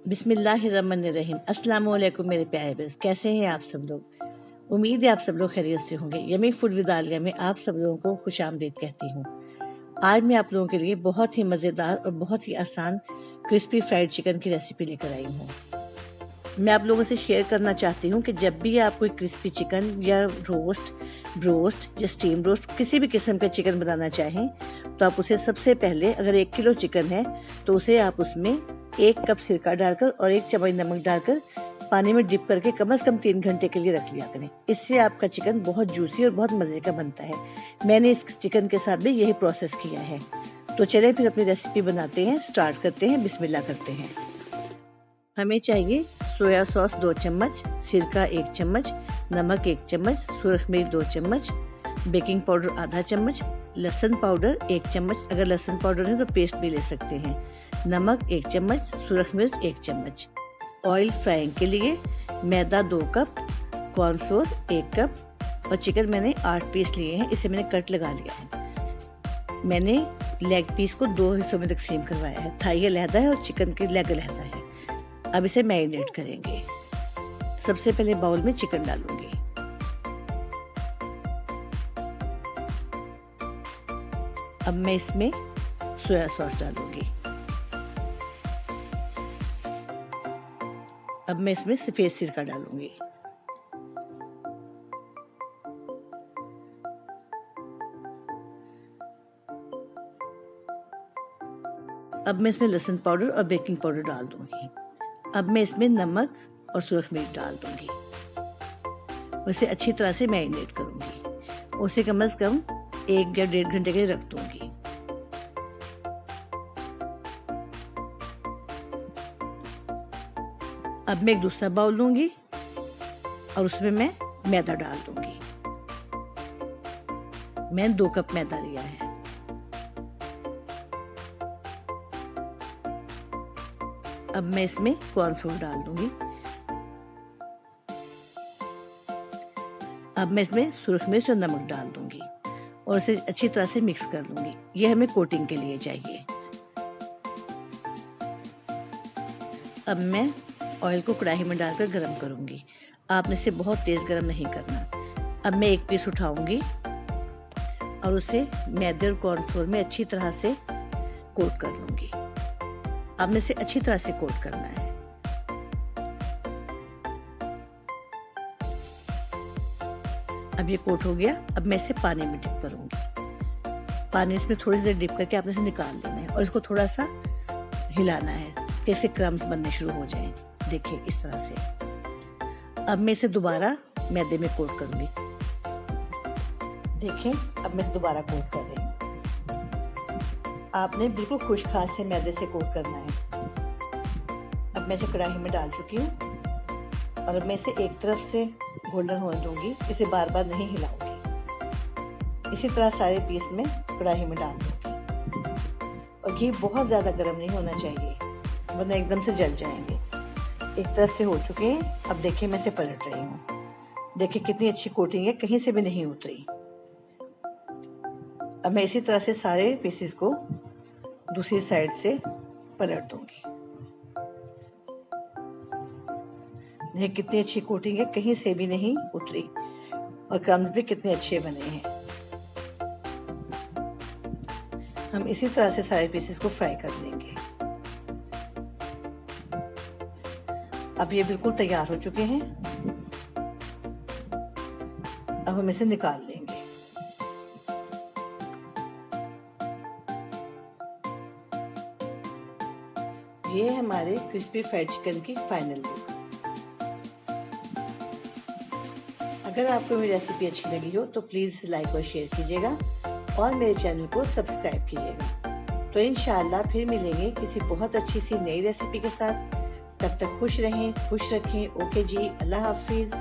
बिस्मिल्लाहिर्रहमानिर्रहीम। अस्सलाम वालेकुम मेरे प्यारे बस, कैसे हैं आप सब लोग। उम्मीद है आप सब लोग खैरियत से होंगे। यमी फूड विद आलिया में आप सब लोगों को खुश आमदीद कहती हूँ। आज मैं आप लोगों के लिए बहुत ही मज़ेदार और बहुत ही आसान क्रिस्पी फ्राइड चिकन की रेसिपी लेकर आई हूँ। मैं आप लोगों से शेयर करना चाहती हूँ कि जब भी आप कोई क्रिस्पी चिकन या ब्रोस्ट या स्टीम रोस्ट किसी भी किस्म का चिकन बनाना चाहें तो आप उसे सबसे पहले, अगर 1 किलो चिकन है तो उसे आप उसमें 1 कप सिरका डालकर और 1 चम्मच नमक डालकर पानी में डिप करके कम से कम 3 घंटे के लिए रख लिया करें। इससे आपका चिकन बहुत जूसी और बहुत मज़े का बनता है। मैंने इस चिकन के साथ भी यही प्रोसेस किया है। तो चलिए फिर अपनी रेसिपी बनाते हैं, स्टार्ट करते हैं, बिस्मिल्लाह करते हैं। हमें चाहिए सोया सॉस 2 चम्मच, सिरका 1 चम्मच, नमक 1 चम्मच, सुरख मिर्च 2 चम्मच, बेकिंग पाउडर आधा चम्मच, लहसुन पाउडर 1 चम्मच, अगर लहसुन पाउडर है तो पेस्ट भी ले सकते हैं, नमक 1 चम्मच, सुरख मिर्च 1 चम्मच। ऑयल फ्राइंग के लिए मैदा 2 कप, कॉर्नफ्लोर 1 कप और चिकन मैंने 8 पीस लिए हैं। इसे मैंने कट लगा लिया है। मैंने लेग पीस को 2 हिस्सों में तकसीम करवाया है, थाई अलहदा है और चिकन की लेग अलहदा है। अब इसे मैरिनेट करेंगे। सबसे पहले बाउल में चिकन डालूंगी, अब मैं इसमें सोया सॉस डालूंगी, अब मैं इसमें सफेद सिरका डालूंगी, अब मैं इसमें लहसुन पाउडर और बेकिंग पाउडर डाल दूंगी। अब मैं इसमें नमक और सुरख मिर्च डाल दूंगी, उसे अच्छी तरह से मैरिनेट करूंगी। उसे कम से कम 1 या 1.5 घंटे के लिए रख दूंगी। अब मैं एक दूसरा बाउल लूंगी और उसमें मैं मैदा डाल दूंगी। मैंने 2 कप मैदा लिया है। अब मैं इसमें कॉर्नफ्लोर डाल दूंगी। अब मैं इसमें सुरख मिर्च और नमक डाल दूंगी और इसे अच्छी तरह से मिक्स कर लूंगी। यह हमें कोटिंग के लिए चाहिए। अब मैं ऑयल को कढ़ाई में डालकर गरम करूंगी। आपने इसे बहुत तेज गरम नहीं करना। अब मैं एक पीस उठाऊंगी और उसे मैदे और कॉर्नफ्लोर में अच्छी तरह से कोट कर लूंगी। आपने इसे अच्छी तरह से कोट करना है। अब ये कोट हो गया। अब मैं इसे पानी में डिप करूंगी। पानी इसमें थोड़ी सी देर डिप करके आपने इसे निकाल लेना है और इसको थोड़ा सा हिलाना है कि इसके क्रम्स बनने शुरू हो जाएं। देखिए इस तरह से। अब मैं इसे दोबारा मैदे में कोट करूंगी। देखिए अब मैं इसे दोबारा कोट कर रही हूँ। आपने बिल्कुल खुश्क हाथ से मैदे से कोट करना है। अब मैं इसे कढ़ाई में डाल चुकी हूँ और अब मैं इसे एक तरफ से गोल्डन होने दूंगी। इसे बार बार नहीं हिलाऊंगी। इसी तरह सारे पीस में कढ़ाई में डाल दूंगी और घी बहुत ज़्यादा गर्म नहीं होना चाहिए वरना एकदम से जल जाएंगे। एक तरफ से हो चुके हैं। अब देखिए मैं इसे पलट रही हूँ। देखिए कितनी अच्छी कोटिंग है, कहीं से भी नहीं उतरी। अब मैं इसी तरह से सारे पीसेस को दूसरी साइड से पलट दूंगी। ये कितनी अच्छी कोटिंग है, कहीं से भी नहीं उतरी और क्रम्स भी कितने अच्छे बने हैं। हम इसी तरह से सारे पीसेस को फ्राई कर लेंगे। अब ये बिल्कुल तैयार हो चुके हैं। अब हम इसे निकाल लेंगे। ये है हमारे क्रिस्पी फ्राइड चिकन की फाइनल लुक। अगर आपको मेरी रेसिपी अच्छी लगी हो तो प्लीज़ लाइक और शेयर कीजिएगा और मेरे चैनल को सब्सक्राइब कीजिएगा। तो इंशाअल्लाह फिर मिलेंगे किसी बहुत अच्छी सी नई रेसिपी के साथ। तब तक खुश रहें, खुश रखें। ओके जी, अल्लाह हाफिज़।